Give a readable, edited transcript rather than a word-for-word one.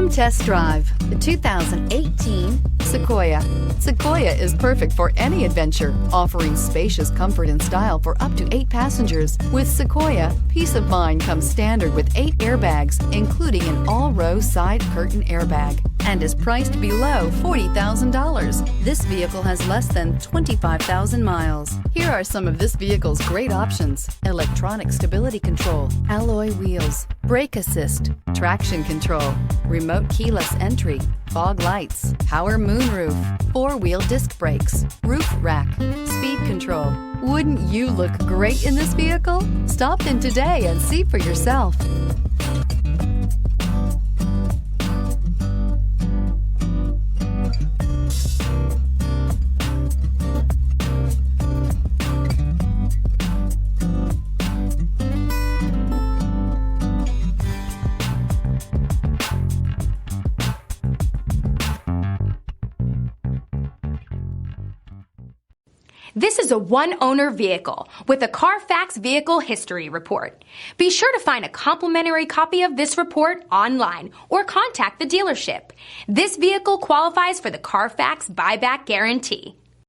Come test drive the 2018 Sequoia. Sequoia is perfect for any adventure, offering spacious comfort and style for up to 8 passengers. With Sequoia, peace of mind comes standard with 8 airbags, including an all-row side curtain airbag, and is priced below $40,000. This vehicle has less than 25,000 miles. Here are some of this vehicle's great options: electronic stability control, alloy wheels, brake assist, traction control, remote keyless entry, fog lights, power moonroof, 4-wheel disc brakes, roof rack, speed control. Wouldn't you look great in this vehicle? Stop in today and see for yourself. This is a one-owner vehicle with a Carfax Vehicle History Report. Be sure to find a complimentary copy of this report online or contact the dealership. This vehicle qualifies for the Carfax Buyback Guarantee.